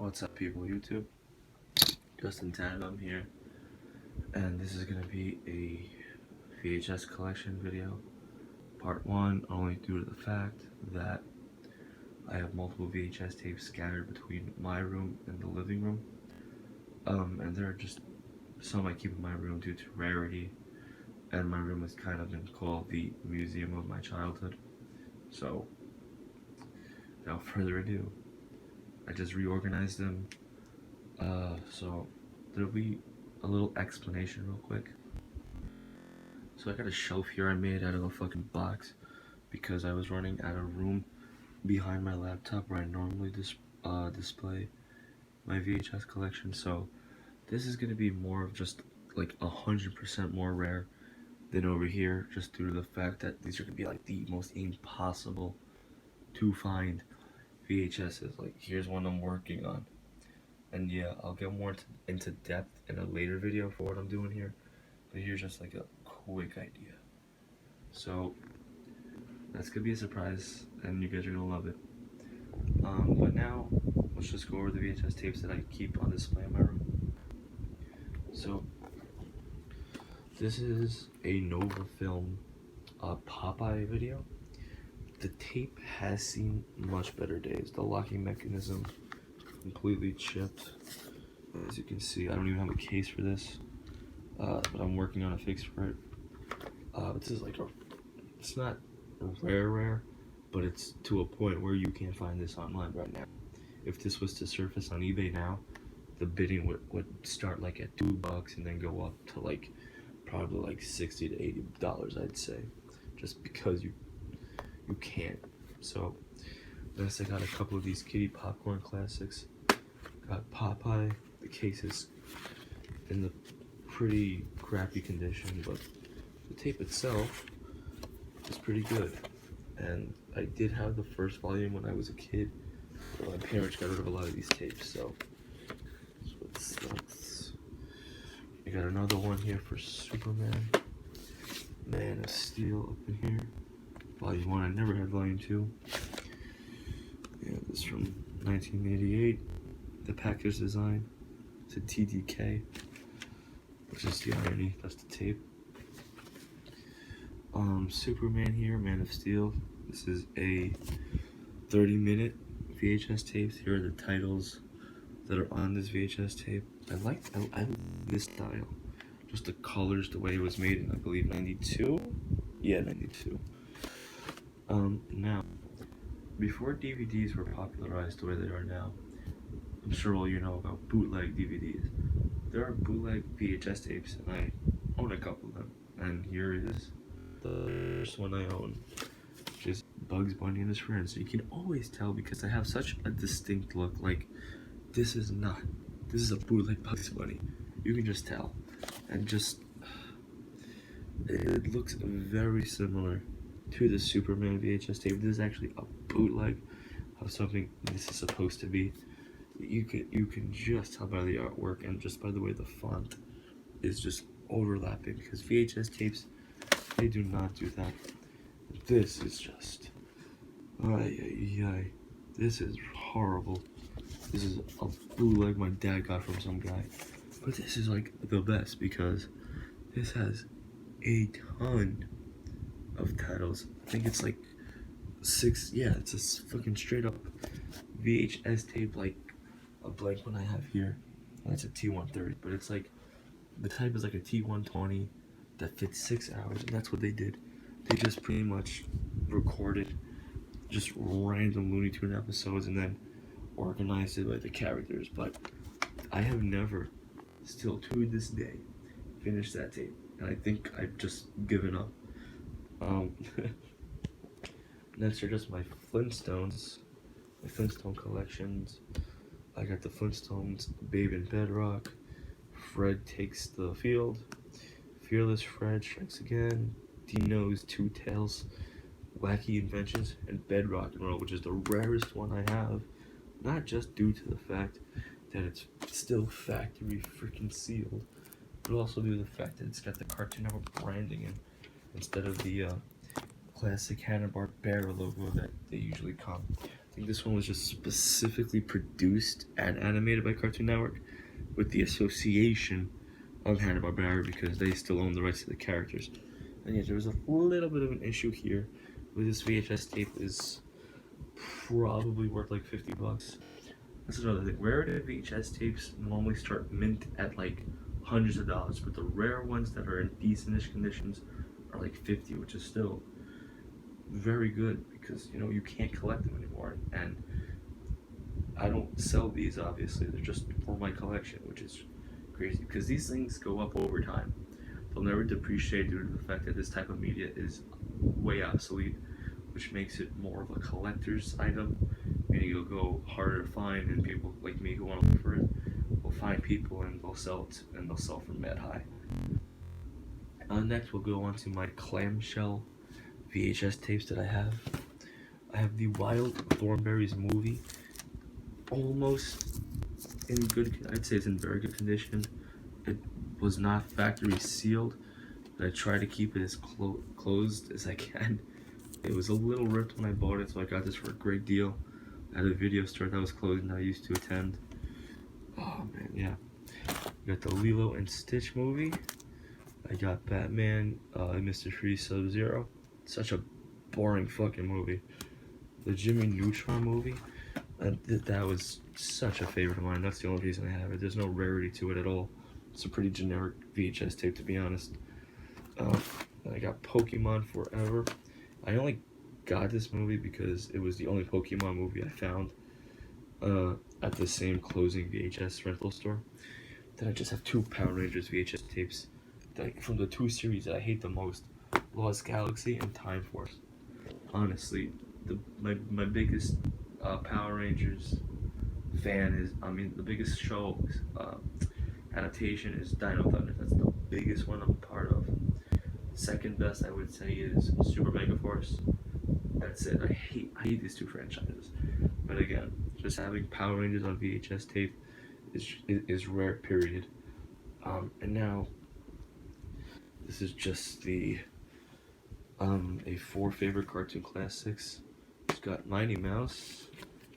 What's up, people? YouTube, Justin Tannenbaum here, and this is gonna be a VHS collection video, part 1, only due to the fact that I have multiple VHS tapes scattered between my room and the living room, and there are just some I keep in my room due to rarity, and my room has kind of been called the museum of my childhood. So, without further ado, I just reorganized them. So there'll be a little explanation real quick. So I got a shelf here I made out of a fucking box because I was running out of room behind my laptop where I normally display my VHS collection. So this is gonna be more of just like 100% more rare than over here, just due to the fact that these are gonna be like the most impossible to find VHSs. Like, here's one I'm working on. And yeah, I'll get more into depth in a later video for what I'm doing here. But here's just like a quick idea. So, that's gonna be a surprise, and you guys are gonna love it. But now, let's just go over the VHS tapes that I keep on display in my room. So, this is a Nova Film Popeye video. The tape has seen much better days. The locking mechanism completely chipped. As you can see, I don't even have a case for this, but I'm working on a fix for it. This is like it's not rare, but it's to a point where you can't find this online right now. If this was to surface on eBay now, the bidding would start like at $2 and then go up to like probably like $60 to $80, I'd say, just because you can't. So next, I got a couple of these kitty popcorn classics. Got Popeye. The case is in the pretty crappy condition, but the tape itself is pretty good. And I did have the first volume when I was a kid, but my parents got rid of a lot of these tapes, so that's what sucks. I got another one here for Superman, Man of Steel up in here. Volume 1, I never had Volume 2. Yeah, this is from 1988. The package design, it's a TDK, which is the irony, that's the tape. Superman here, Man of Steel. This is a 30-minute VHS tape. Here are the titles that are on this VHS tape. I like this style. Just the colors, the way it was made in, I believe, 92? Yeah, 92. Now, before DVDs were popularized the way they are now, I'm sure all you know about bootleg DVDs. There are bootleg VHS tapes, and I own a couple of them. And here is the first one I own, which is Bugs Bunny and his friends. So you can always tell because they have such a distinct look. Like, this is a bootleg Bugs Bunny. You can just tell. And just, it looks very similar to the Superman VHS tape. This is actually a bootleg of something this is supposed to be. You can just tell by the artwork and just by the way the font is just overlapping, because VHS tapes, they do not do that. This is just, this is horrible. This is a bootleg my dad got from some guy, but this is like the best because this has a ton of titles. I think it's like 6. Yeah, it's a fucking straight up VHS tape, like a blank one I have here. That's a T130, but it's like the type is like a T120 that fits 6 hours, and that's what they did. They just pretty much recorded just random Looney Tune episodes and then organized it by the characters. But I have never, still to this day, finished that tape, and I think I've just given up. Next are just my Flintstones, my Flintstone collections. I got the Flintstones, Babe in Bedrock, Fred Takes the Field, Fearless Fred Strikes Again, Dino's Two Tails, Wacky Inventions, and Bedrock and Roll, which is the rarest one I have. Not just due to the fact that it's still factory freaking sealed, but also due to the fact that it's got the Cartoon Network branding in, instead of the classic Hanna-Barbera logo that they usually come. I think this one was just specifically produced and animated by Cartoon Network with the association of Hanna-Barbera because they still own the rights to the characters. And yet there was a little bit of an issue here with this VHS tape is probably worth like 50 bucks. That's another thing. Rare VHS tapes normally start mint at like hundreds of dollars, but the rare ones that are in decentish conditions are like 50, which is still very good because you know you can't collect them anymore. And I don't sell these, obviously. They're just for my collection, which is crazy because these things go up over time. They'll never depreciate due to the fact that this type of media is way obsolete, which makes it more of a collector's item. Meaning it'll go harder to find, and people like me who want to look for it will find people and they'll sell it, and they'll sell for mad high. Next, we'll go on to my clamshell VHS tapes that I have. I have the Wild Thornberrys movie, almost in good. I'd say it's in very good condition. It was not factory sealed, but I try to keep it as closed as I can. It was a little ripped when I bought it, so I got this for a great deal at a video store that was closed and I used to attend. Oh man, yeah. I got the Lilo and Stitch movie. I got Batman, Mr. Freeze Sub-Zero. Such a boring fucking movie. The Jimmy Neutron movie. That was such a favorite of mine. That's the only reason I have it. There's no rarity to it at all. It's a pretty generic VHS tape, to be honest. I got Pokemon Forever. I only got this movie because it was the only Pokemon movie I found at the same closing VHS rental store. Then I just have two Power Rangers VHS tapes from the two series that I hate the most, Lost Galaxy and Time Force. Honestly, my biggest Power Rangers fan is, the biggest show adaptation is Dino Thunder. That's the biggest one I'm a part of. Second best, I would say, is Super Mega Force. That's it. I hate these two franchises. But again, just having Power Rangers on VHS tape is rare, period. And now, this is just the a 4 favorite cartoon classics. It's got Mighty Mouse,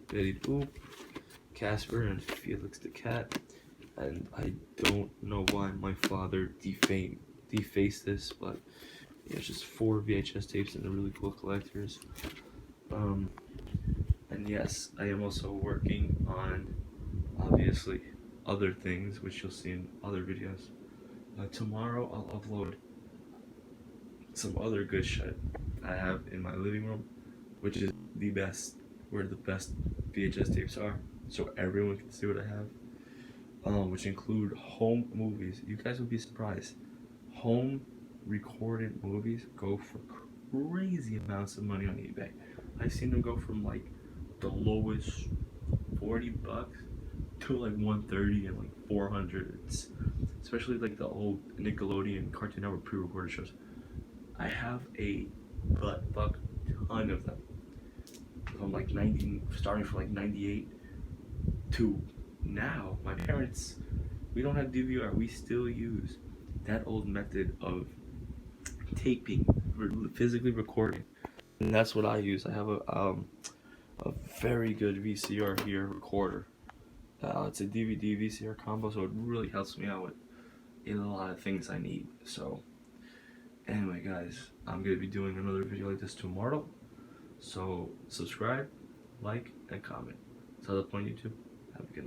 Betty Boop, Casper, and Felix the Cat. And I don't know why my father defaced this, but yeah, it's just 4 VHS tapes and they're really cool collectors. And yes, I am also working on, obviously, other things, which you'll see in other videos. Tomorrow I'll upload some other good shit I have in my living room, which is the best, where the best VHS tapes are, so everyone can see what I have. Which include home movies. You guys would be surprised. Home recorded movies go for crazy amounts of money on eBay. I've seen them go from like the lowest 40 bucks to like 130 and like 400. Especially like the old Nickelodeon Cartoon Network pre-recorded shows. I have a fuck ton of them. From like 90, starting from like 98 to now. My parents, we don't have DVR. We still use that old method of taping, physically recording, and that's what I use. I have a very good VCR here recorder. It's a DVD VCR combo, so it really helps me out with a lot of things I need. So anyway, guys, I'm gonna be doing another video like this tomorrow. So subscribe, like, and comment. It's all up on YouTube. Have a good night.